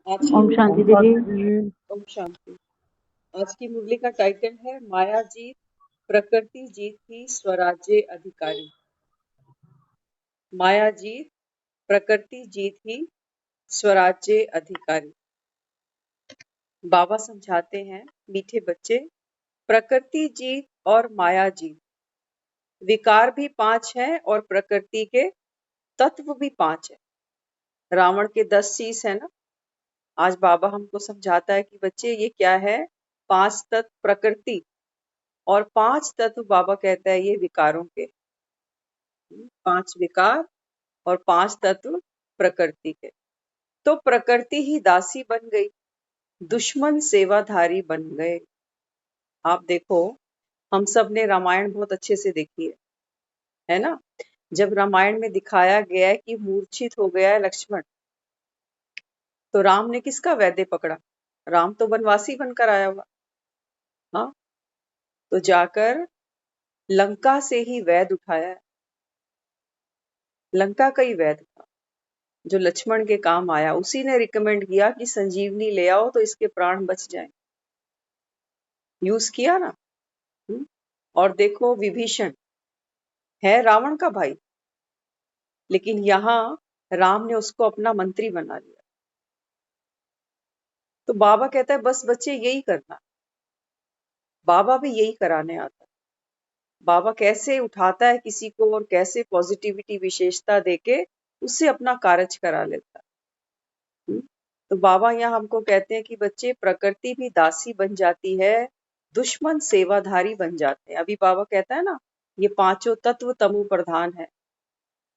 आज की ओम शांति दीदी। ओम शांति। आज की मुरली का टाइटल है माया जीत, प्रकृति जीत ही स्वराज्य अधिकारी। माया जीत, प्रकृति जीत ही स्वराज्य अधिकारी। बाबा समझाते हैं, मीठे बच्चे, प्रकृति जीत और माया जीत, विकार भी 5 है और प्रकृति के तत्व भी 5 है। रावण के 10 शीश है ना। आज बाबा हमको समझाता है कि बच्चे ये क्या है, 5 तत्व प्रकृति और 5 तत्व बाबा कहता है ये विकारों के। 5 विकार और 5 तत्व प्रकृति के। तो प्रकृति ही दासी बन गई, दुश्मन सेवाधारी बन गए। आप देखो, हम सब ने रामायण बहुत अच्छे से देखी है ना। जब रामायण में दिखाया गया है कि मूर्छित हो गया है लक्ष्मण, तो राम ने किसका वैद्य पकड़ा? राम तो वनवासी बनकर आया हुआ। हाँ, तो जाकर लंका से ही वैद्य उठाया है। लंका का ही वैद्य था जो लक्ष्मण के काम आया। उसी ने रिकमेंड किया कि संजीवनी ले आओ तो इसके प्राण बच जाएं। यूज किया ना। और देखो, विभीषण है रावण का भाई, लेकिन यहाँ राम ने उसको अपना मंत्री बना लिया। तो बाबा कहता है बस बच्चे यही करना। बाबा भी यही कराने आता है। बाबा कैसे उठाता है किसी को और कैसे पॉजिटिविटी विशेषता देके उससे अपना कार्य करा लेता है। तो बाबा यहाँ हमको कहते हैं कि बच्चे, प्रकृति भी दासी बन जाती है, दुश्मन सेवाधारी बन जाते हैं। अभी बाबा कहता है ना, ये 5 तत्व तमो प्रधान है,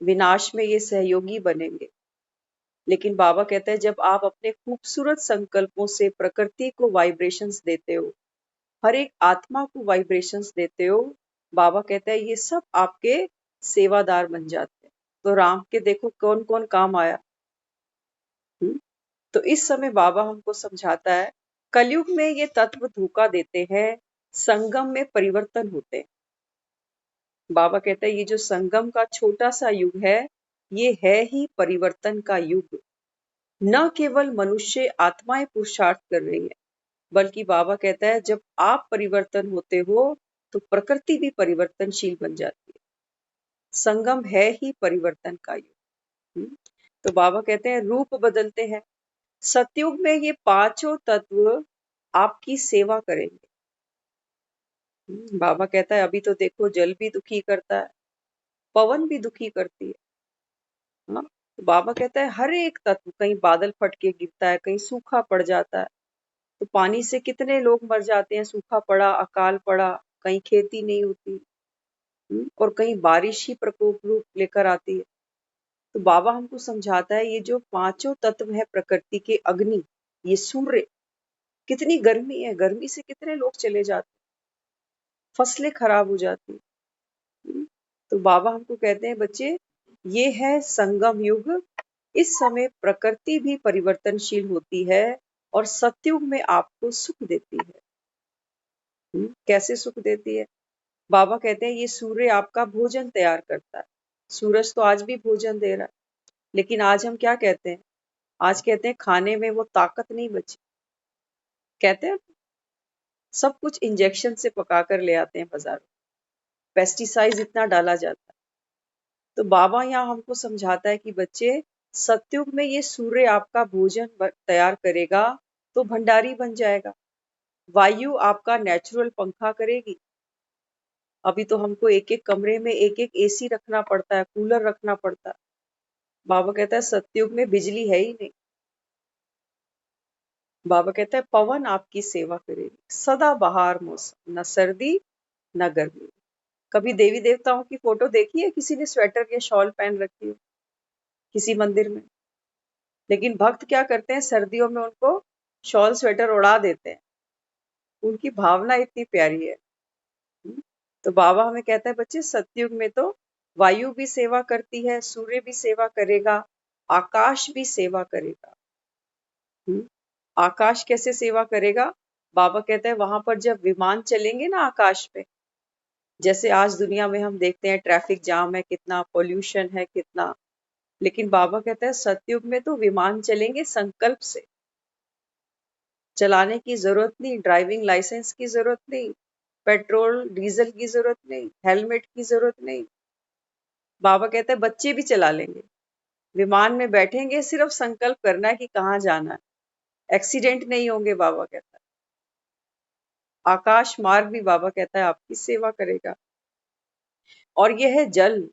विनाश में ये सहयोगी बनेंगे। लेकिन बाबा कहते हैं जब आप अपने खूबसूरत संकल्पों से प्रकृति को वाइब्रेशंस देते हो, हर एक आत्मा को वाइब्रेशंस देते हो, बाबा कहता है ये सब आपके सेवादार बन जाते हैं। तो राम के देखो कौन कौन काम आया। तो इस समय बाबा हमको समझाता है, कलयुग में ये तत्व धोखा देते हैं, संगम में परिवर्तन होते हैं। बाबा कहता है ये जो संगम का छोटा सा युग है, ये है ही परिवर्तन का युग। न केवल मनुष्य आत्माएं पुरुषार्थ कर रही है, बल्कि बाबा कहता है जब आप परिवर्तन होते हो तो प्रकृति भी परिवर्तनशील बन जाती है। संगम है ही परिवर्तन का युग। तो बाबा कहते हैं रूप बदलते हैं। सतयुग में ये 5 तत्व आपकी सेवा करेंगे। बाबा कहता है अभी तो देखो, जल भी दुखी करता है, पवन भी दुखी करती है। तो बाबा कहता है हर एक तत्व, कहीं बादल फट के गिरता है, कहीं सूखा पड़ जाता है। तो पानी से कितने लोग मर जाते हैं, सूखा पड़ा, अकाल पड़ा, कहीं खेती नहीं होती, और कहीं बारिश ही प्रकोप रूप लेकर आती है। तो बाबा हमको समझाता है ये जो 5 तत्व है प्रकृति के, अग्नि, ये सूर्य, कितनी गर्मी है, गर्मी से कितने लोग चले जाते, फसलें खराब हो जाती। तो बाबा हमको कहते हैं बच्चे, ये है संगम युग। इस समय प्रकृति भी परिवर्तनशील होती है और सतयुग में आपको सुख देती है। कैसे सुख देती है? बाबा कहते हैं ये सूर्य आपका भोजन तैयार करता है। सूरज तो आज भी भोजन दे रहा है, लेकिन आज हम क्या कहते हैं? आज कहते हैं खाने में वो ताकत नहीं बची। कहते हैं सब कुछ इंजेक्शन से पका कर ले आते हैं बाजार में, पेस्टिसाइड इतना डाला जाता है। तो बाबा यहाँ हमको समझाता है कि बच्चे, सतयुग में ये सूर्य आपका भोजन तैयार करेगा तो भंडारी बन जाएगा। वायु आपका नेचुरल पंखा करेगी। अभी तो हमको एक एक कमरे में एक एक एसी रखना पड़ता है, कूलर रखना पड़ता है। बाबा कहता है सतयुग में बिजली है ही नहीं। बाबा कहता है पवन आपकी सेवा करेगी, सदा बहार मौसम, न सर्दी न गर्मी। कभी देवी देवताओं की फोटो देखी है किसी ने स्वेटर या शॉल पहन रखी हो किसी मंदिर में? लेकिन भक्त क्या करते हैं, सर्दियों में उनको शॉल स्वेटर उड़ा देते हैं। उनकी भावना इतनी प्यारी है। तो बाबा हमें कहता है बच्चे, सतयुग में तो वायु भी सेवा करती है, सूर्य भी सेवा करेगा, आकाश भी सेवा करेगा। आकाश कैसे सेवा करेगा? बाबा कहता है वहां पर जब विमान चलेंगे ना आकाश पे, जैसे आज दुनिया में हम देखते हैं ट्रैफिक जाम है, कितना पोल्यूशन है, कितना, लेकिन बाबा कहता है सतयुग में तो विमान चलेंगे संकल्प से। चलाने की जरूरत नहीं, ड्राइविंग लाइसेंस की जरूरत नहीं, पेट्रोल डीजल की जरूरत नहीं, हेलमेट की जरूरत नहीं। बाबा कहते हैं बच्चे भी चला लेंगे। विमान में बैठेंगे, सिर्फ संकल्प करना है कि कहाँ जाना है। एक्सीडेंट नहीं होंगे, बाबा कहता है। आकाश मार्ग भी बाबा कहता है आपकी सेवा करेगा। और यह है जल,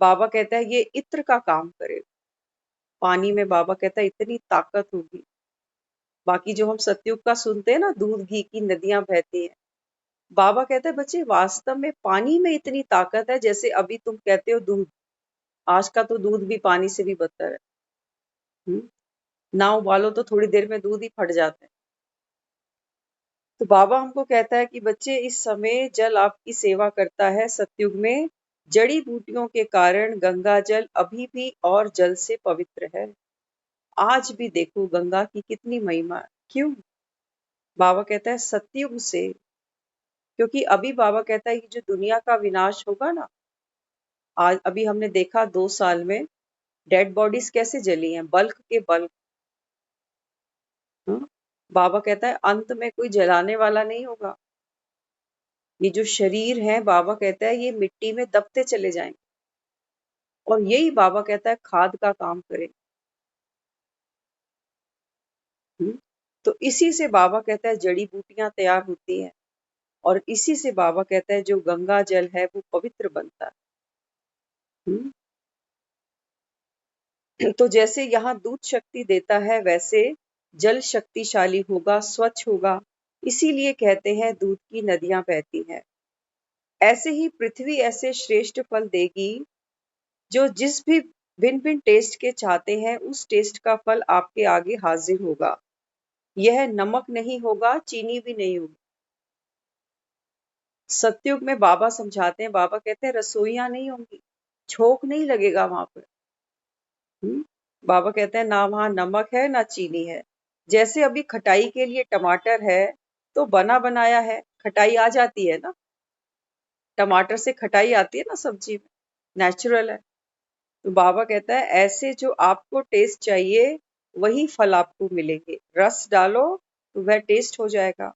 बाबा कहता है ये इत्र का काम करेगा। पानी में बाबा कहता है इतनी ताकत होगी। बाकी जो हम सतयुग का सुनते हैं ना, दूध घी की नदियां बहती हैं, बाबा कहता है बच्चे वास्तव में पानी में इतनी ताकत है, जैसे अभी तुम कहते हो दूध। आज का तो दूध भी पानी से भी बदतर है। ना उबालो तो थोड़ी देर में दूध ही फट जाते हैं। तो बाबा हमको कहता है कि बच्चे इस समय जल आपकी सेवा करता है। सतयुग में जड़ी बूटियों के कारण गंगा जल अभी भी और जल से पवित्र है। आज भी देखो गंगा की कितनी महिमा है। क्यों? बाबा कहता है सतयुग से, क्योंकि अभी बाबा कहता है कि जो दुनिया का विनाश होगा ना, आज अभी हमने देखा 2 साल में डेड बॉडीज कैसे जली हैं, बल्क के बल्क। बाबा कहता है अंत में कोई जलाने वाला नहीं होगा। ये जो शरीर है, बाबा कहता है ये मिट्टी में दबते चले जाएंगे, और यही बाबा कहता है खाद का काम करे। तो इसी से बाबा कहता है जड़ी बूटियां तैयार होती हैं, और इसी से बाबा कहता है जो गंगा जल है वो पवित्र बनता है। तो जैसे यहाँ दूध शक्ति देता है, वैसे जल शक्तिशाली होगा, स्वच्छ होगा। इसीलिए कहते हैं दूध की नदियां बहती हैं। ऐसे ही पृथ्वी ऐसे श्रेष्ठ फल देगी, जो जिस भी भिन्न भिन्न टेस्ट के चाहते हैं, उस टेस्ट का फल आपके आगे हाजिर होगा। यह नमक नहीं होगा, चीनी भी नहीं होगी। सतयुग में बाबा समझाते हैं, बाबा कहते हैं रसोइयां नहीं होंगी, छोक नहीं लगेगा वहां पर। बाबा कहते हैं ना वहां नमक है ना चीनी है। जैसे अभी खटाई के लिए टमाटर है, तो बना बनाया है, खटाई आ जाती है ना, टमाटर से खटाई आती है ना सब्जी में, नेचुरल है। तो बाबा कहता है ऐसे जो आपको टेस्ट चाहिए वही फल आपको मिलेंगे। रस डालो तो वह टेस्ट हो जाएगा।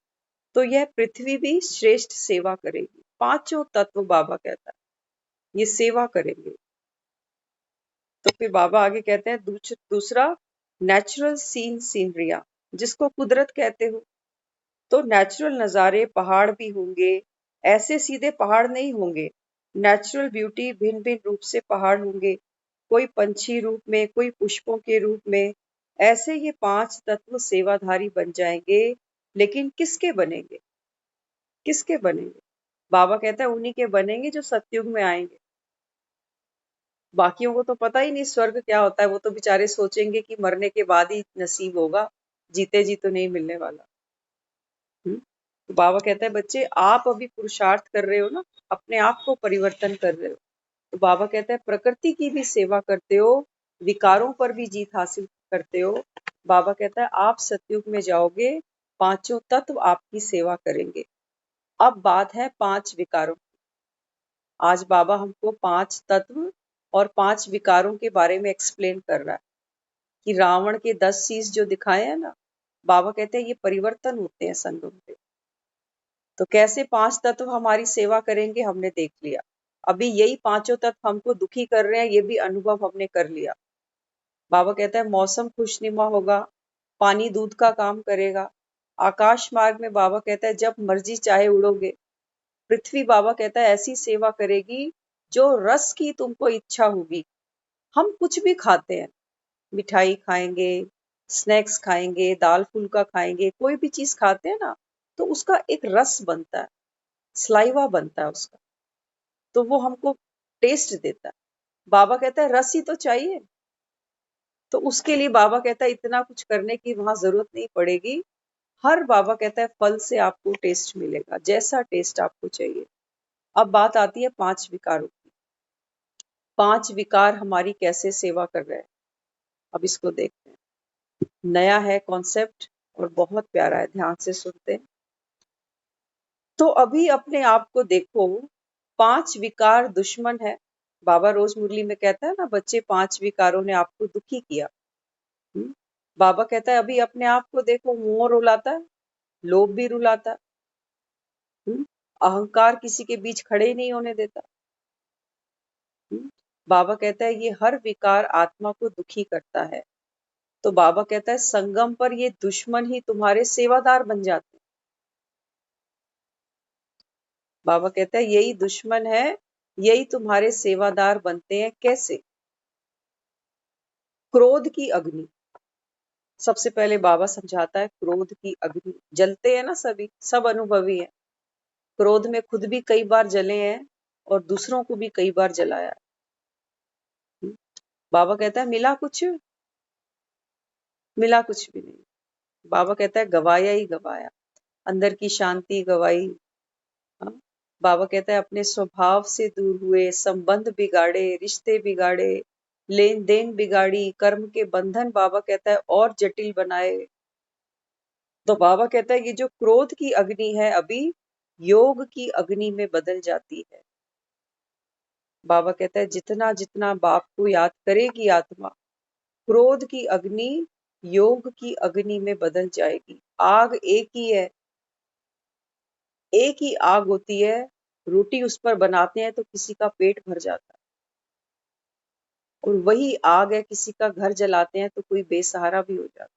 तो यह पृथ्वी भी श्रेष्ठ सेवा करेगी। पांचों तत्व बाबा कहता है ये सेवा करेंगे। तो फिर बाबा आगे कहते हैं दूसरा नेचुरल सीनरिया, जिसको कुदरत कहते हो। तो नेचुरल नजारे पहाड़ भी होंगे, ऐसे सीधे पहाड़ नहीं होंगे। नेचुरल ब्यूटी भिन्न भिन्न रूप से पहाड़ होंगे, कोई पंछी रूप में, कोई पुष्पों के रूप में। ऐसे ये 5 तत्व सेवाधारी बन जाएंगे। लेकिन किसके बनेंगे? किसके बनेंगे? बाबा कहता है उन्हीं के बनेंगे जो सतयुग में आएंगे। बाकियों को तो पता ही नहीं स्वर्ग क्या होता है। वो तो बेचारे सोचेंगे कि मरने के बाद ही नसीब होगा, जीते जी तो नहीं मिलने वाला। तो बाबा कहता है बच्चे आप अभी पुरुषार्थ कर रहे हो ना, अपने आप को परिवर्तन कर रहे हो। तो बाबा कहता है प्रकृति की भी सेवा करते हो, विकारों पर भी जीत हासिल करते हो। बाबा कहता है आप सतयुग में जाओगे, पांचों तत्व आपकी सेवा करेंगे। अब बात है 5 विकारों। आज बाबा हमको 5 तत्व और 5 विकारों के बारे में एक्सप्लेन कर रहा है कि रावण के 10 शीश जो दिखाए हैं ना, बाबा कहते हैं ये परिवर्तन होते हैं संगम पे। तो कैसे 5 तत्व हमारी सेवा करेंगे हमने देख लिया। अभी यही पांचों तत्व हमको दुखी कर रहे हैं, ये भी अनुभव हमने कर लिया। बाबा कहता है मौसम खुशनुमा होगा, पानी दूध का काम करेगा। आकाश मार्ग में बाबा कहता है जब मर्जी चाहे उड़ोगे। पृथ्वी बाबा कहता है ऐसी सेवा करेगी जो रस की तुमको इच्छा होगी। हम कुछ भी खाते हैं, मिठाई खाएंगे, स्नैक्स खाएंगे, दाल फुल्का खाएंगे, कोई भी चीज खाते हैं ना, तो उसका एक रस बनता है, स्लाइवा बनता है उसका, तो वो हमको टेस्ट देता है। बाबा कहता है रस ही तो चाहिए। तो उसके लिए बाबा कहता है इतना कुछ करने की वहां जरूरत नहीं पड़ेगी। हर बाबा कहता है फल से आपको टेस्ट मिलेगा, जैसा टेस्ट आपको चाहिए। अब बात आती है 5 विकारों की। 5 विकार हमारी कैसे सेवा कर रहे हैं, अब इसको देखते हैं। नया है कॉन्सेप्ट और बहुत प्यारा है, ध्यान से सुनते हैं। तो अभी अपने आप को देखो, 5 विकार दुश्मन है। बाबा रोज मुरली में कहता है ना बच्चे 5 विकारों ने आपको दुखी किया। बाबा कहता है अभी अपने आप को देखो, मोह रुलाता है, लोभ भी रुलाता है, अहंकार किसी के बीच खड़े ही नहीं होने देता। बाबा कहता है ये हर विकार आत्मा को दुखी करता है। तो बाबा कहता है संगम पर ये दुश्मन ही तुम्हारे सेवादार बन जाते हैं। बाबा कहता है यही दुश्मन है, यही तुम्हारे सेवादार बनते हैं। कैसे? क्रोध की अग्नि। सबसे पहले बाबा समझाता है क्रोध की अग्नि। जलते हैं ना, सभी, सब अनुभवी है। क्रोध में खुद भी कई बार जले हैं और दूसरों को भी कई बार जलाया। बाबा कहता है मिला कुछ भी नहीं। बाबा कहता है गवाया ही गवाया, अंदर की शांति गवाई। हाँ? बाबा कहता है अपने स्वभाव से दूर हुए, संबंध बिगाड़े, रिश्ते बिगाड़े, लेन देन बिगाड़ी, कर्म के बंधन बाबा कहता है और जटिल बनाए। तो बाबा कहता है ये जो क्रोध की अग्नि है अभी योग की अग्नि में बदल जाती है। बाबा कहता है जितना जितना बाप को याद करेगी आत्मा, क्रोध की अग्नि योग की अग्नि में बदल जाएगी। आग एक ही है, एक ही आग होती है। रोटी उस पर बनाते हैं तो किसी का पेट भर जाता है, और वही आग है किसी का घर जलाते हैं तो कोई बेसहारा भी हो जाता है।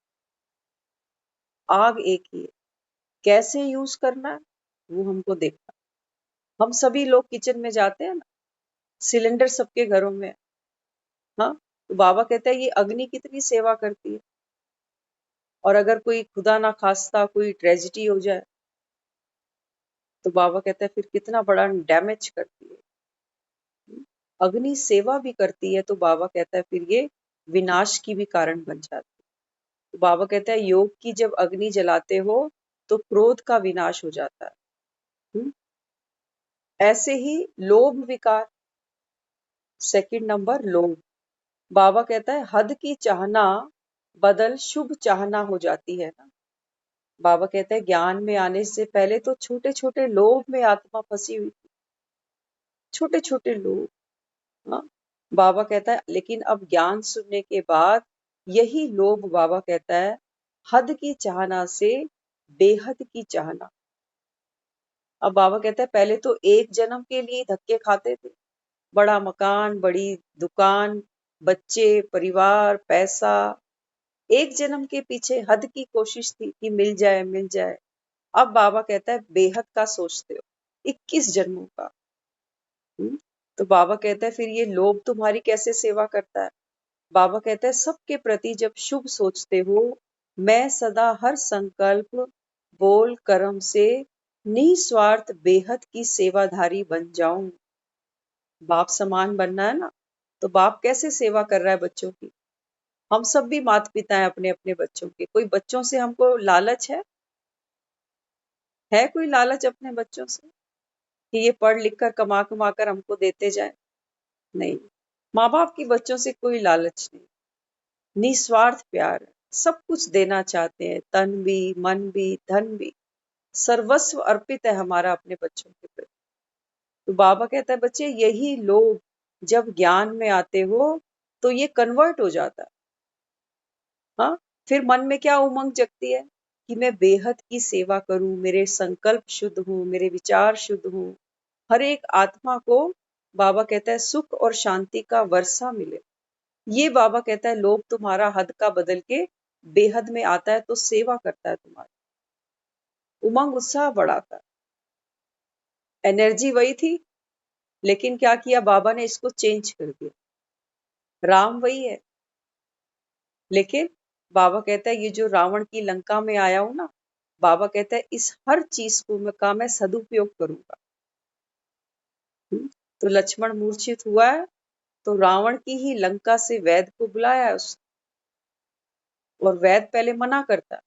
आग एक ही है, कैसे यूज करना है वो हमको देखना। हम सभी लोग किचन में जाते हैं ना, सिलेंडर सबके घरों में है। हाँ, तो बाबा कहता है ये अग्नि कितनी सेवा करती है। और अगर कोई खुदा ना खास्ता कोई ट्रेजिडी हो जाए तो बाबा कहता है फिर कितना बड़ा डैमेज करती है। अग्नि सेवा भी करती है तो बाबा कहता है फिर ये विनाश की भी कारण बन जाती है। तो बाबा कहता है योग की जब अग्नि जलाते हो तो क्रोध का विनाश हो जाता है। ऐसे ही लोभ विकार, सेकंड नंबर लोभ। बाबा कहता है हद की चाहना बदल शुभ चाहना हो जाती है ना। बाबा कहते हैं ज्ञान में आने से पहले तो छोटे छोटे लोभ में आत्मा फंसी हुई थी, छोटे छोटे लोभ। हाँ? बाबा कहता है लेकिन अब ज्ञान सुनने के बाद यही लोभ, बाबा कहता है, हद की चाहना से बेहद की चाहना। अब बाबा कहता है पहले तो एक जन्म के लिए धक्के खाते थे, बड़ा मकान, बड़ी दुकान, बच्चे, परिवार, पैसा, एक जन्म के पीछे हद की कोशिश थी कि मिल जाए मिल जाए। अब बाबा कहता है बेहद का सोचते हो, 21 जन्मों का। तो बाबा कहता है फिर ये लोभ तुम्हारी कैसे सेवा करता है। बाबा कहता है सबके प्रति जब शुभ सोचते हो, मैं सदा हर संकल्प बोल कर्म से निस्वार्थ बेहद की सेवाधारी बन जाऊं। बाप समान बनना है ना, तो बाप कैसे सेवा कर रहा है बच्चों की। हम सब भी माता पिता हैं अपने अपने बच्चों के। कोई बच्चों से हमको लालच है कोई लालच अपने बच्चों से कि ये पढ़ लिख कर कमा कमा कर हमको देते जाए? नहीं, माँ बाप की बच्चों से कोई लालच नहीं, निस्वार्थ प्यार है। सब कुछ देना चाहते हैं, तन भी, मन भी, धन भी, सर्वस्व अर्पित है हमारा अपने बच्चों के प्रति। तो बाबा कहता है बच्चे यही लोग जब ज्ञान में आते हो तो ये कन्वर्ट हो जाता है। हाँ, फिर मन में क्या उमंग जगती है कि मैं बेहद की सेवा करूं, मेरे संकल्प शुद्ध हो, मेरे विचार शुद्ध हो, हर एक आत्मा को बाबा कहता है सुख और शांति का वर्षा मिले। ये बाबा कहता है लोभ तुम्हारा हद का बदल के बेहद में आता है तो सेवा करता है तुम्हारी, उमंग उत्साह बढ़ाता है। एनर्जी वही थी, लेकिन क्या किया बाबा ने, इसको चेंज कर दिया। राम वही है, लेकिन बाबा कहता है ये जो रावण की लंका में आया हूं ना, बाबा कहता है इस हर चीज को मैं सदुपयोग करूंगा। तो लक्ष्मण मूर्छित हुआ है तो रावण की ही लंका से वैद को बुलाया है और वैद पहले मना करता है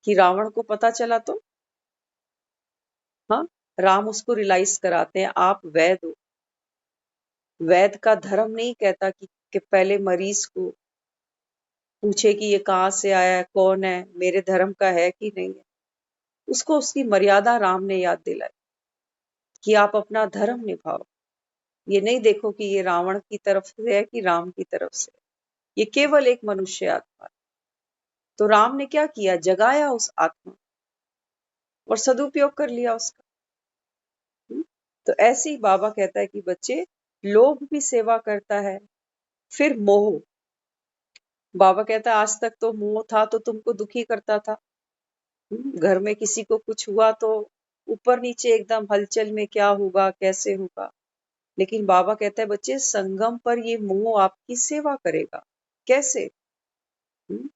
कि रावण को पता चला तो। हाँ, राम उसको रियलाइज कराते हैं आप वैद हो। वैद का धर्म नहीं कहता कि पहले मरीज को पूछे कि ये कहाँ से आया है, कौन है, मेरे धर्म का है कि नहीं है। उसको उसकी मर्यादा राम ने याद दिलाई कि आप अपना धर्म निभाओ। ये नहीं देखो कि ये रावण की तरफ से है कि राम की तरफ से। ये केवल एक मनुष्य आत्मा है। तो राम ने क्या किया, जगाया उस आत्मा और सदुपयोग कर लिया उसका। तो ऐसे ही बाबा कहता है कि बच्चे, लोभ भी सेवा करता है। फिर मोह, बाबा कहता है आज तक तो मोह था तो तुमको दुखी करता था। घर में किसी को कुछ हुआ तो ऊपर नीचे एकदम हलचल में, क्या होगा कैसे होगा। लेकिन बाबा कहता है बच्चे, संगम पर ये मोह आपकी सेवा करेगा। कैसे? हम्म,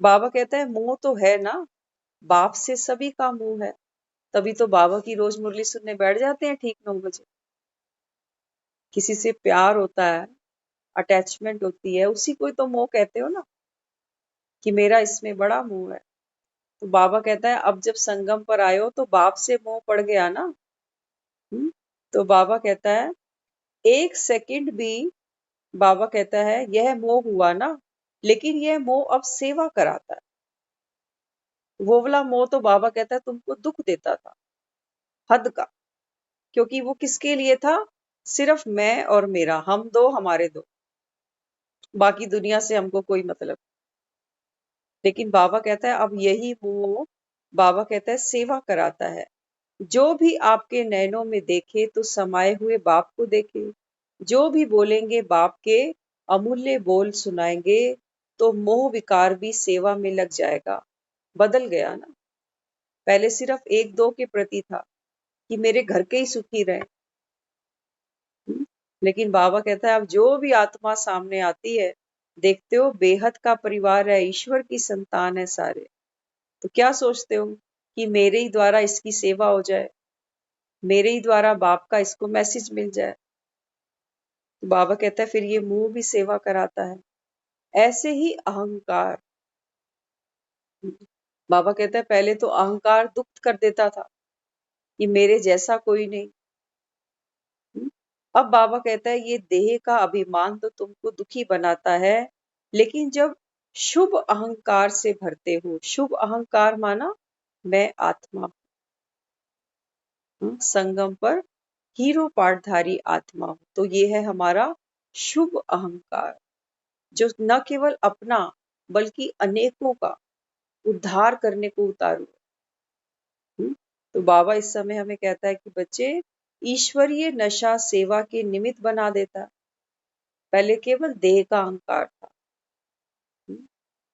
बाबा कहता है मोह तो है ना, बाप से सभी का मोह है। तभी तो बाबा की रोज मुरली सुनने बैठ जाते हैं ठीक 9 बजे। किसी से प्यार होता है, अटैचमेंट होती है, उसी को ही तो मोह कहते हो ना, कि मेरा इसमें बड़ा मोह है। तो बाबा कहता है अब जब संगम पर आए हो तो बाप से मोह पड़ गया ना। हम्म, तो बाबा कहता है 1 सेकंड भी, बाबा कहता है यह मोह हुआ ना, लेकिन यह मोह अब सेवा कराता है। वो वाला मोह तो बाबा कहता है तुमको दुख देता था, हद का। क्योंकि वो किसके लिए था, सिर्फ मैं और मेरा, हम दो हमारे दो, बाकी दुनिया से हमको कोई मतलब। लेकिन बाबा कहता है अब यही मोह, बाबा कहता है सेवा कराता है। जो भी आपके नैनों में देखे तो समाये हुए बाप को देखे, जो भी बोलेंगे बाप के अमूल्य बोल सुनाएंगे, तो मोह विकार भी सेवा में लग जाएगा। बदल गया ना, पहले सिर्फ 1-2 के प्रति था कि मेरे घर के ही सुखी रहे। लेकिन बाबा कहता है अब जो भी आत्मा सामने आती है, देखते हो बेहद का परिवार है, ईश्वर की संतान है सारे। तो क्या सोचते हो कि मेरे ही द्वारा इसकी सेवा हो जाए, मेरे ही द्वारा बाप का इसको मैसेज मिल जाए। तो बाबा कहता है फिर ये मुंह भी सेवा कराता है। ऐसे ही अहंकार, बाबा कहता है पहले तो अहंकार दुख कर देता था कि मेरे जैसा कोई नहीं। अब बाबा कहता है ये देह का अभिमान तो तुमको दुखी बनाता है, लेकिन जब शुभ अहंकार से भरते हो, शुभ अहंकार माना मैं आत्मा हूं, संगम पर हीरो पाठधारी आत्मा हूं, तो ये है हमारा शुभ अहंकार, जो न केवल अपना बल्कि अनेकों का उद्धार करने को उतारू। तो बाबा इस समय हमें कहता है कि बच्चे, ईश्वरीय नशा सेवा के निमित्त बना देता। पहले केवल देह का अहंकार था।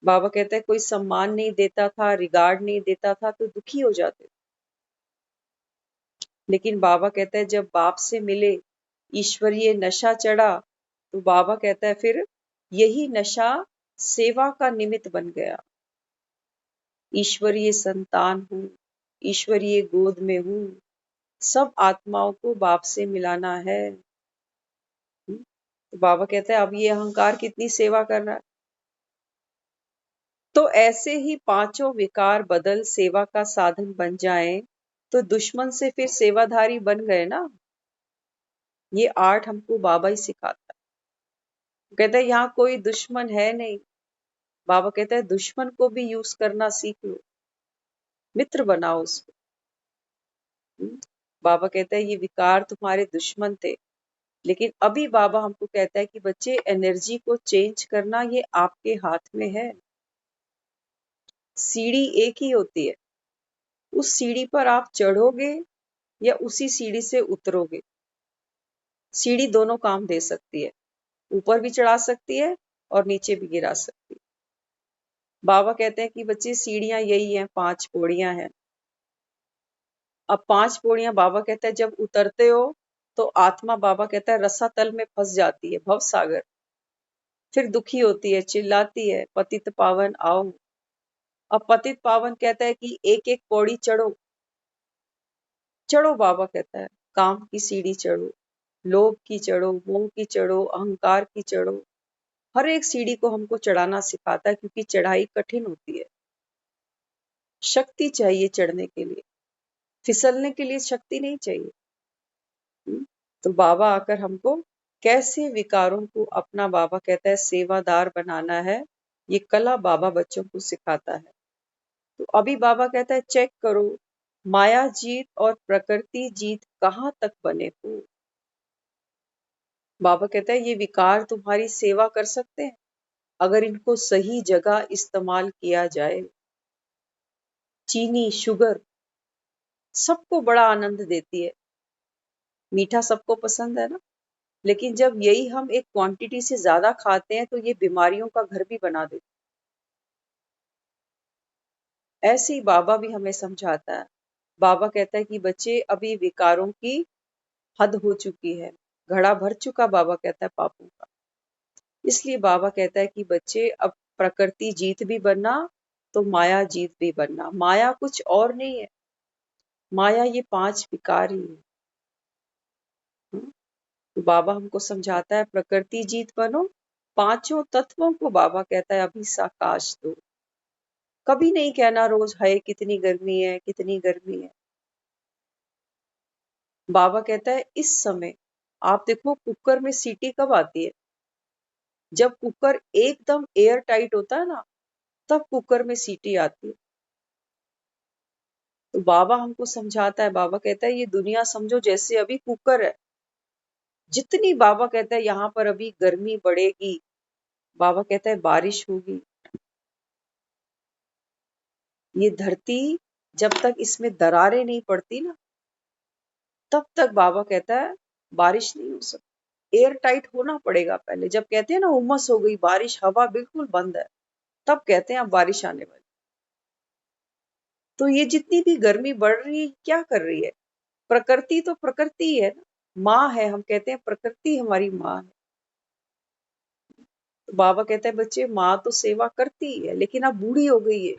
बाबा कहता है कोई सम्मान नहीं देता था, रिगार्ड नहीं देता था तो दुखी हो जाते थे। लेकिन बाबा कहता है जब बाप से मिले, ईश्वरीय नशा चढ़ा, तो बाबा कहता है फिर यही नशा सेवा का निमित्त बन गया। ईश्वरीय संतान हूं, ईश्वरीय गोद में हूं, सब आत्माओं को बाप से मिलाना है। तो बाबा कहते हैं अब ये अहंकार कितनी सेवा कर रहा है। तो ऐसे ही पांचों विकार बदल सेवा का साधन बन जाएं, तो दुश्मन से फिर सेवाधारी बन गए ना। ये आर्ट हमको बाबा ही सिखाता है। कहते हैं यहाँ कोई दुश्मन है नहीं। बाबा कहते हैं दुश्मन को भी यूज करना सीख लो, मित्र बनाओ उसको। बाबा कहते हैं ये विकार तुम्हारे दुश्मन थे, लेकिन अभी बाबा हमको कहता है कि बच्चे, एनर्जी को चेंज करना ये आपके हाथ में है। सीढ़ी एक ही होती है, उस सीढ़ी पर आप चढ़ोगे या उसी सीढ़ी से उतरोगे। सीढ़ी दोनों काम दे सकती है, ऊपर भी चढ़ा सकती है और नीचे भी गिरा सकती है। बाबा कहते हैं कि बच्चे सीढ़ियां यही हैं, 5 पौड़ियां हैं। अब 5 पौड़ियां बाबा कहते हैं जब उतरते हो तो आत्मा, बाबा कहता है रसातल में फंस जाती है, भव सागर। फिर दुखी होती है, चिल्लाती है, पतित पावन आओ। अब पतित पावन कहता है कि एक एक पौड़ी चढ़ो, चढ़ो। बाबा कहता है काम की सीढ़ी चढ़ो, लोभ की चढ़ो, मोह की चढ़ो, अहंकार की चढ़ो। हर एक सीढ़ी को हमको चढ़ाना सिखाता है, क्योंकि चढ़ाई कठिन होती है। शक्ति चाहिए चढ़ने के लिए, फिसलने के लिए शक्ति नहीं चाहिए। तो बाबा आकर हमको कैसे विकारों को अपना, बाबा कहता है सेवादार बनाना है, ये कला बाबा बच्चों को सिखाता है। तो अभी बाबा कहता है चेक करो, माया जीत और प्रकृति जीत कहाँ तक बने हो। बाबा कहता है ये विकार तुम्हारी सेवा कर सकते हैं, अगर इनको सही जगह इस्तेमाल किया जाए। चीनी, शुगर सबको बड़ा आनंद देती है, मीठा सबको पसंद है ना, लेकिन जब यही हम एक क्वांटिटी से ज्यादा खाते हैं तो ये बीमारियों का घर भी बना देते हैं। ऐसे ही बाबा भी हमें समझाता है। बाबा कहता है कि बच्चे अभी विकारों की हद हो चुकी है, घड़ा भर चुका, बाबा कहता है पापों का। इसलिए बाबा कहता है कि बच्चे अब प्रकृति जीत भी बनना तो माया जीत भी बनना। माया कुछ और नहीं है, माया ये 5 विकार ही है। तो बाबा हमको समझाता है प्रकृति जीत बनो, पांचों तत्वों को बाबा कहता है अभी साकाश दो। कभी नहीं कहना रोज हाय कितनी गर्मी है, कितनी गर्मी है। बाबा कहता है इस समय आप देखो कुकर में सीटी कब आती है, जब कुकर एकदम एयर टाइट होता है ना, तब कुकर में सीटी आती है। तो बाबा हमको समझाता है, बाबा कहता है ये दुनिया समझो जैसे अभी कुकर है। जितनी बाबा कहता है यहाँ पर अभी गर्मी बढ़ेगी, बाबा कहता है बारिश होगी। ये धरती जब तक इसमें दरारें नहीं पड़ती ना, तब तक बाबा कहता है बारिश नहीं हो सकती। एयर टाइट होना पड़ेगा पहले। जब कहते हैं ना उमस हो गई, बारिश, हवा बिल्कुल बंद है, तब कहते हैं अब बारिश आने वाली। तो ये जितनी भी गर्मी बढ़ रही है क्या कर रही है? प्रकृति तो प्रकृति ही है ना, माँ है। हम कहते हैं प्रकृति हमारी माँ है। तो बाबा कहते हैं बच्चे माँ तो सेवा करती है, लेकिन अब बूढ़ी हो गई है,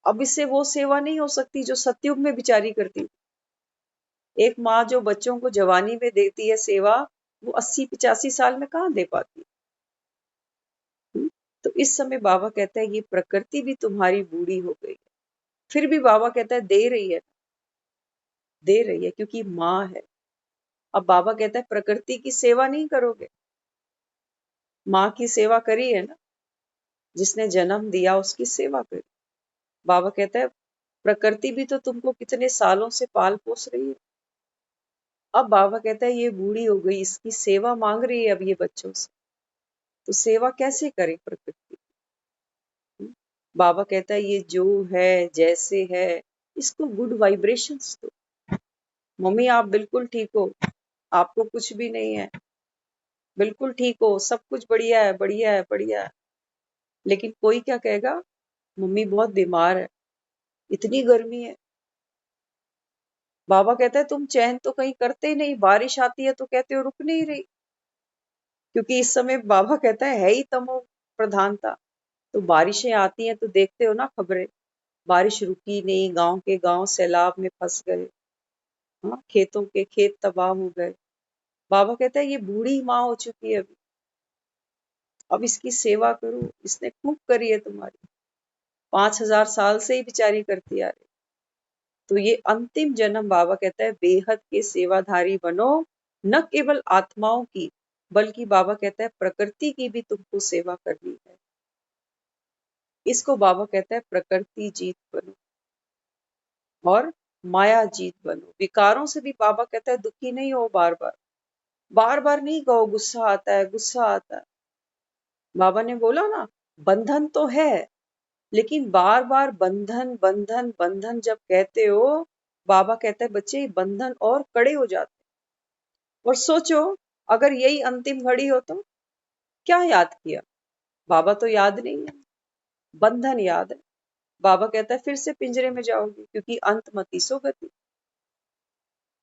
अब इससे वो सेवा नहीं हो सकती जो सतयुग में बिचारी करती थी। एक माँ जो बच्चों को जवानी में देती है सेवा, वो 80-85 साल में कहाँ दे पाती है। तो इस समय बाबा कहता है ये प्रकृति भी तुम्हारी बूढ़ी हो गई है, फिर भी बाबा कहता है दे रही है, दे रही है क्योंकि माँ है। अब बाबा कहता है प्रकृति की सेवा नहीं करोगे, माँ की सेवा करी है ना, जिसने जन्म दिया उसकी सेवा करी। बाबा कहता है प्रकृति भी तो तुमको कितने सालों से पाल पोस रही है। अब बाबा कहता है ये बूढ़ी हो गई, इसकी सेवा मांग रही है अब ये बच्चों से, तो सेवा कैसे करे प्रकृति। बाबा कहता है ये जो है जैसे है इसको गुड वाइब्रेशंस दो। मम्मी आप बिल्कुल ठीक हो, आपको कुछ भी नहीं है, बिल्कुल ठीक हो, सब कुछ बढ़िया है, बढ़िया है, बढ़िया है। लेकिन कोई क्या कहेगा, मम्मी बहुत बीमार है, इतनी गर्मी है। बाबा कहता है तुम चैन तो कहीं करते ही नहीं, बारिश आती है तो कहते हो रुक नहीं रही। क्योंकि इस समय बाबा कहता है ही तमो प्रधानता। तो बारिशें आती हैं तो देखते हो ना खबरें, बारिश रुकी नहीं, गांव के गांव सैलाब में फंस गए, हाँ, खेतों के खेत तबाह हो गए। बाबा कहता है ये बूढ़ी माँ हो चुकी है अभी, अब इसकी सेवा करो, इसने खूब करी है तुम्हारी, 5000 साल से ही बेचारी करती आ रही। तो ये अंतिम जन्म बाबा कहता है बेहद के सेवाधारी बनो, न केवल आत्माओं की बल्कि बाबा कहता है प्रकृति की भी तुमको सेवा करनी है। इसको बाबा कहता है प्रकृति जीत बनो और माया जीत बनो। विकारों से भी बाबा कहता है दुखी नहीं हो, बार बार, बार बार नहीं कहो गुस्सा आता है, गुस्सा आता है। बाबा ने बोला ना बंधन तो है, लेकिन बार बार बंधन बंधन बंधन जब कहते हो, बाबा कहता है बच्चे बंधन और कड़े हो जाते हैं। और सोचो अगर यही अंतिम घड़ी हो तो क्या याद किया, बाबा तो याद नहीं है, बंधन याद है। बाबा कहता है फिर से पिंजरे में जाओगे क्योंकि अंत मति सो गति।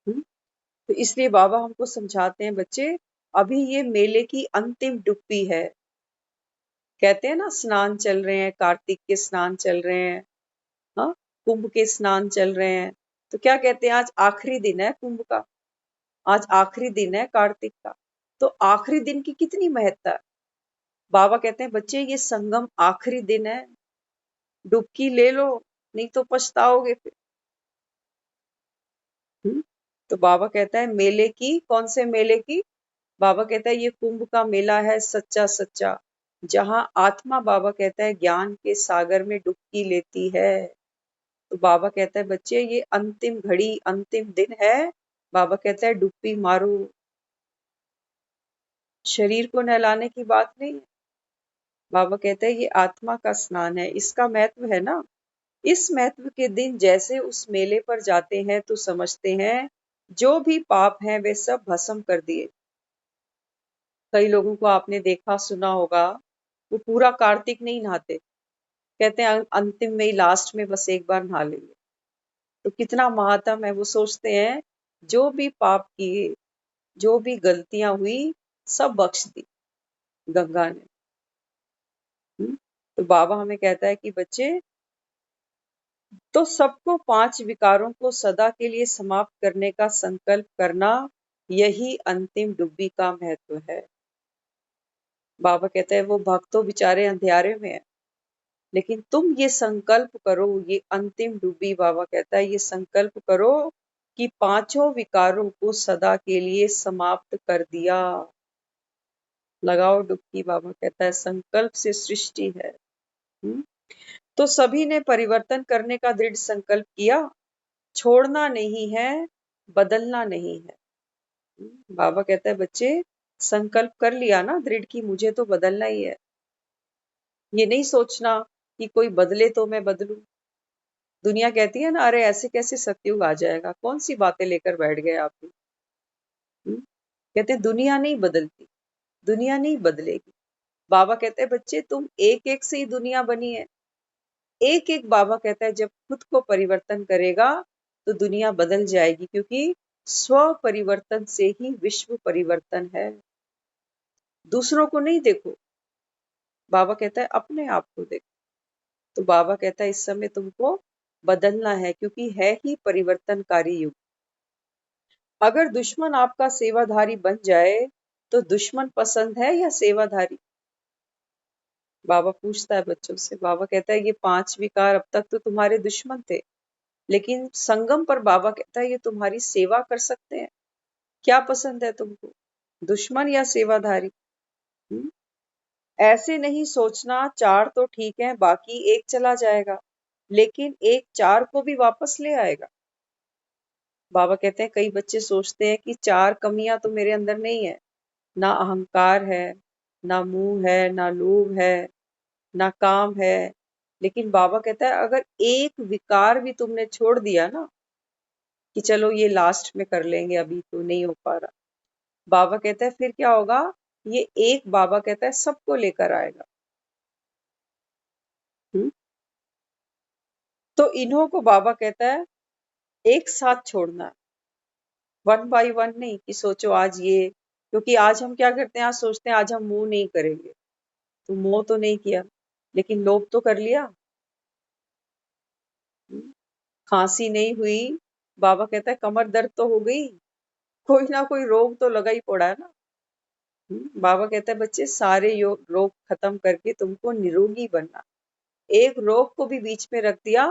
तो इसलिए बाबा हमको समझाते हैं बच्चे अभी ये मेले की अंतिम डुब्बी है। कहते हैं ना स्नान चल रहे हैं, कार्तिक के स्नान चल रहे हैं, हाँ, कुंभ के स्नान चल रहे हैं। तो क्या कहते हैं आज आखिरी दिन है कुंभ का, आज आखिरी दिन है कार्तिक का। तो आखिरी दिन की कितनी महत्ता है। बाबा कहते हैं बच्चे ये संगम आखिरी दिन है, डुबकी ले लो नहीं तो पछताओगे फिर। तो बाबा कहता है मेले की, कौन से मेले की? बाबा कहता है ये कुंभ का मेला है सच्चा सच्चा, जहां आत्मा बाबा कहता है ज्ञान के सागर में डुबकी लेती है। तो बाबा कहता है बच्चे ये अंतिम घड़ी अंतिम दिन है, बाबा कहता है डुबकी मारो। शरीर को नहलाने की बात नहीं है, बाबा कहते हैं ये आत्मा का स्नान है, इसका महत्व है ना। इस महत्व के दिन जैसे उस मेले पर जाते हैं तो समझते हैं जो भी पाप हैं वे सब भस्म कर दिए। कई लोगों को आपने देखा सुना होगा, वो पूरा कार्तिक नहीं नहाते, कहते हैं अंतिम में ही लास्ट में बस एक बार नहा लेंगे। तो कितना महात्म है, वो सोचते हैं जो भी पाप किए, जो भी गलतियां हुई, सब बख्श दी गंगा ने। तो बाबा हमें कहता है कि बच्चे, तो सबको 5 विकारों को सदा के लिए समाप्त करने का संकल्प करना, यही अंतिम डुब्बी का महत्व है। बाबा कहते हैं वो भक्त तो बेचारे अंधियारे में है, लेकिन तुम ये संकल्प करो, ये अंतिम डुब्बी बाबा कहता है ये संकल्प करो कि 5 विकारों को सदा के लिए समाप्त कर दिया। लगाओ डुबकी, बाबा कहता है संकल्प से सृष्टि है। तो सभी ने परिवर्तन करने का दृढ़ संकल्प किया, छोड़ना नहीं है, बदलना नहीं है। बाबा कहता है बच्चे, संकल्प कर लिया ना दृढ़ की मुझे तो बदलना ही है। ये नहीं सोचना कि कोई बदले तो मैं बदलूं। दुनिया कहती है ना, अरे ऐसे कैसे सतयुग आ जाएगा, कौन सी बातें लेकर बैठ गए आप भी। कहते हैं दुनिया नहीं बदलती, दुनिया नहीं बदलेगी। बाबा कहते हैं बच्चे तुम एक एक से ही दुनिया बनी है। एक एक, बाबा कहता है जब खुद को परिवर्तन करेगा तो दुनिया बदल जाएगी, क्योंकि स्व परिवर्तन से ही विश्व परिवर्तन है। दूसरों को नहीं देखो, बाबा कहता है अपने आप को देखो। तो बाबा कहता है इस समय तुमको बदलना है, क्योंकि है ही परिवर्तनकारी युग। अगर दुश्मन आपका सेवाधारी बन जाए तो दुश्मन पसंद है या सेवाधारी? बाबा पूछता है बच्चों से। बाबा कहता है ये 5 विकार अब तक तो तुम्हारे दुश्मन थे, लेकिन संगम पर बाबा कहता है ये तुम्हारी सेवा कर सकते हैं। क्या पसंद है तुमको, दुश्मन या सेवाधारी? ऐसे नहीं सोचना 4 तो ठीक है, बाकी एक चला जाएगा, लेकिन एक 4 को भी वापस ले आएगा। बाबा कहते हैं कई बच्चे सोचते हैं कि 4 कमियां तो मेरे अंदर नहीं है, ना अहंकार है, ना मुंह है, ना लोभ है, ना काम है। लेकिन बाबा कहता है अगर एक विकार भी तुमने छोड़ दिया ना, कि चलो ये लास्ट में कर लेंगे, अभी तो नहीं हो पा रहा, बाबा कहता है फिर क्या होगा, ये एक, बाबा कहता है सबको लेकर आएगा। तो इन्हों को बाबा कहता है एक साथ छोड़ना है, 1 बाय 1 नहीं कि सोचो आज ये, क्योंकि आज हम क्या करते हैं, आज सोचते हैं आज हम मुंह नहीं करेंगे, तो मोह तो नहीं किया, लेकिन लोभ तो कर लिया। खांसी नहीं हुई, बाबा कहता है कमर दर्द तो हो गई, कोई ना कोई रोग तो लगा ही पड़ा है ना। बाबा कहता है बच्चे सारे रोग खत्म करके तुमको निरोगी बनना। एक रोग को भी बीच में रख दिया,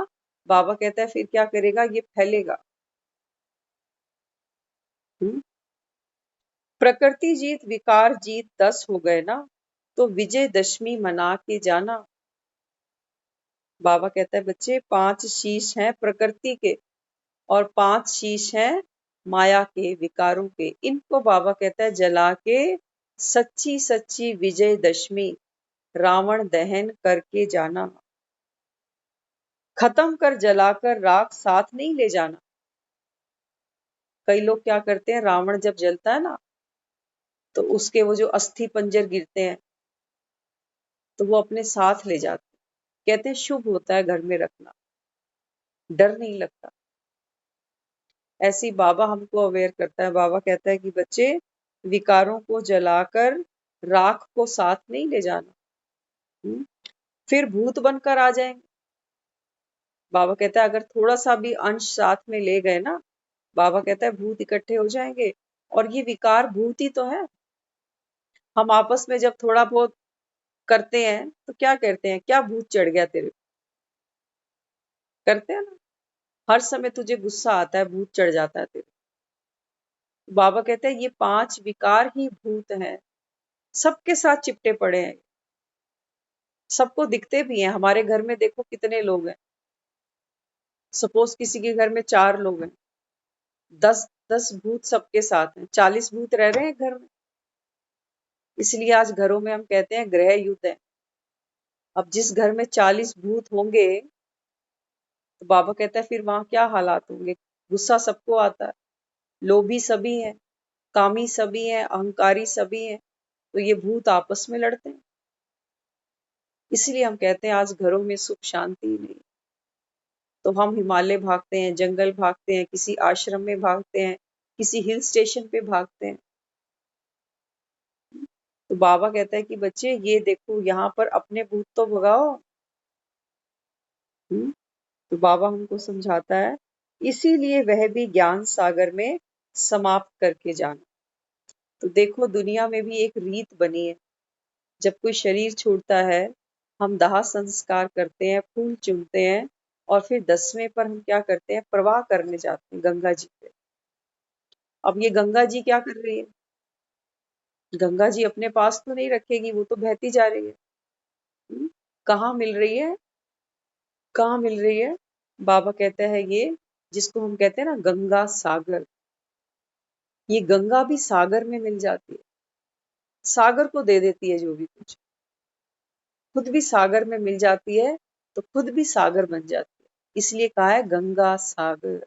बाबा कहता है फिर क्या करेगा, ये फैलेगा। प्रकृति जीत विकार जीत 10 हो गए ना, तो विजयदशमी मना के जाना। बाबा कहता है बच्चे 5 शीश हैं प्रकृति के और 5 शीश हैं माया के, विकारों के। इनको बाबा कहता है जला के सच्ची सच्ची विजयदशमी रावण दहन करके जाना। खत्म कर जलाकर राख साथ नहीं ले जाना। कई लोग क्या करते हैं, रावण जब जलता है ना, तो उसके वो जो अस्थि पंजर गिरते हैं तो वो अपने साथ ले जाते हैं। कहते हैं शुभ होता है घर में रखना, डर नहीं लगता। ऐसी बाबा हमको अवेयर करता है। बाबा कहता है कि बच्चे विकारों को जलाकर राख को साथ नहीं ले जाना, फिर भूत बनकर आ जाएंगे। बाबा कहता है अगर थोड़ा सा भी अंश साथ में ले गए ना, बाबा कहता है भूत इकट्ठे हो जाएंगे। और ये विकार भूत ही तो है। हम आपस में जब थोड़ा बहुत करते हैं तो क्या करते हैं, क्या भूत चढ़ गया तेरे, करते हैं ना। हर समय तुझे गुस्सा आता है, भूत चढ़ जाता है तेरे। बाबा कहते हैं ये 5 विकार ही भूत हैं, सबके साथ चिपटे पड़े हैं, सबको दिखते भी हैं। हमारे घर में देखो कितने लोग हैं, सपोज किसी के घर में 4 लोग हैं, 10 भूत सबके साथ हैं, 40 भूत रह रहे हैं घर में। इसलिए आज घरों में हम कहते हैं ग्रह युद्ध है। अब जिस घर में 40 भूत होंगे तो बाबा कहता है फिर वहां क्या हालात होंगे। गुस्सा सबको आता है, लोभी सभी हैं, कामी सभी हैं, अहंकारी सभी हैं, तो ये भूत आपस में लड़ते हैं। इसलिए हम कहते हैं आज घरों में सुख शांति ही नहीं। तो हम हिमालय भागते हैं, जंगल भागते हैं, किसी आश्रम में भागते हैं, किसी हिल स्टेशन पे भागते हैं। तो बाबा कहता है कि बच्चे ये देखो यहाँ पर अपने भूत तो भगाओ। तो बाबा हमको समझाता है इसीलिए वह भी ज्ञान सागर में समाप्त करके जाना। तो देखो दुनिया में भी एक रीत बनी है, जब कोई शरीर छोड़ता है हम दाह संस्कार करते हैं, फूल चुनते हैं और फिर 10वें पर हम क्या करते हैं, प्रवाह करने जाते हैं गंगा जी पे। अब ये गंगा जी क्या कर रही है, गंगा जी अपने पास तो नहीं रखेगी, वो तो बहती जा रही है। कहाँ मिल रही है, कहाँ मिल रही है? बाबा कहता है ये जिसको हम कहते हैं ना गंगा सागर, ये गंगा भी सागर में मिल जाती है, सागर को दे देती है जो भी कुछ, खुद भी सागर में मिल जाती है, तो खुद भी सागर बन जाती है। इसलिए कहा है गंगा सागर।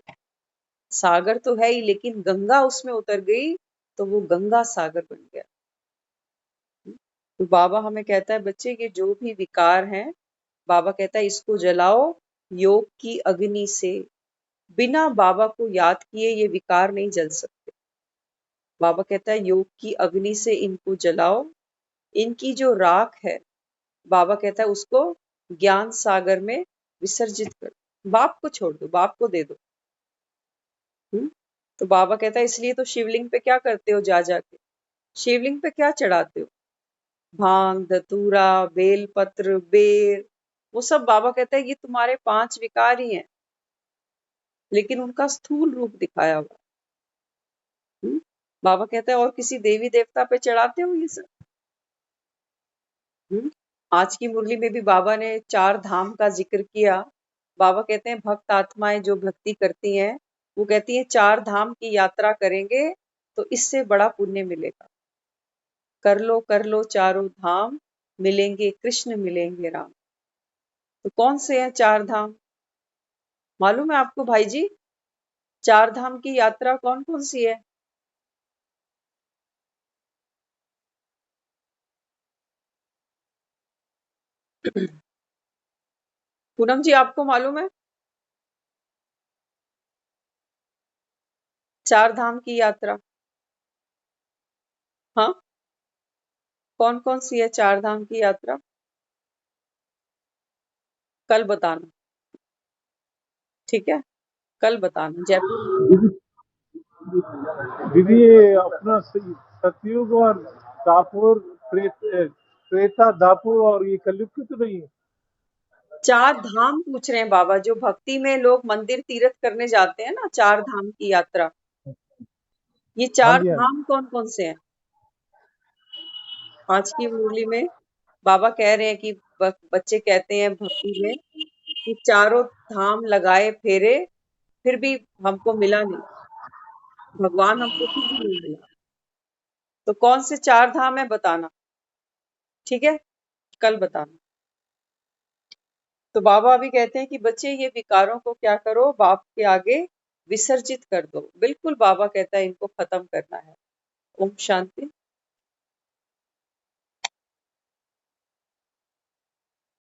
सागर तो है ही लेकिन गंगा उसमें उतर गई तो वो गंगा सागर बन गया। तो बाबा हमें कहता है बच्चे ये जो भी विकार हैं, बाबा कहता है इसको जलाओ योग की अग्नि से। बिना बाबा को याद किए ये विकार नहीं जल सकते। बाबा कहता है योग की अग्नि से इनको जलाओ, इनकी जो राख है बाबा कहता है उसको ज्ञान सागर में विसर्जित कर, बाप को छोड़ दो, बाप को दे दो। तो बाबा कहता है इसलिए तो शिवलिंग पे क्या करते हो, जा जाके शिवलिंग पे क्या चढ़ाते हो, भांग धतूरा बेलपत्र बेर, वो सब बाबा कहता है ये तुम्हारे 5 विकार ही हैं, लेकिन उनका स्थूल रूप दिखाया हुआ। बाबा कहता है और किसी देवी देवता पे चढ़ाते हो ये सब। आज की मुरली में भी बाबा ने 4 धाम का जिक्र किया। बाबा कहते हैं भक्त आत्माएं जो भक्ति करती हैं वो कहती हैं 4 धाम की यात्रा करेंगे तो इससे बड़ा पुण्य मिलेगा। कर लो चारों धाम, मिलेंगे कृष्ण मिलेंगे राम। तो कौन से हैं 4 धाम, मालूम है आपको भाई जी? 4 धाम की यात्रा कौन कौन सी है? पूनम जी आपको मालूम है 4 धाम की यात्रा? हाँ, कौन कौन सी है 4 धाम की यात्रा? कल बताना, ठीक है, कल बताना। जयपुर दीदी ये अपना सतयुग और दापुर त्रेता दापुर और ये कलयुग की तो नहीं है? 4 धाम पूछ रहे हैं बाबा, जो भक्ति में लोग मंदिर तीर्थ करने जाते हैं ना, 4 धाम की यात्रा, ये हाँ 4 जी, हाँ जी। धाम कौन कौन से हैं? आज की मुरली में बाबा कह रहे हैं कि बच्चे कहते हैं भक्ति में कि चारों धाम लगाए फेरे फिर भी हमको मिला नहीं, भगवान हमको फिर भी नहीं मिला। तो कौन से 4 धाम है बताना, ठीक है, कल बताना। तो बाबा अभी कहते हैं कि बच्चे ये विकारों को क्या करो, बाप के आगे विसर्जित कर दो। बिल्कुल बाबा कहता है इनको खत्म करना है। ओम शांति।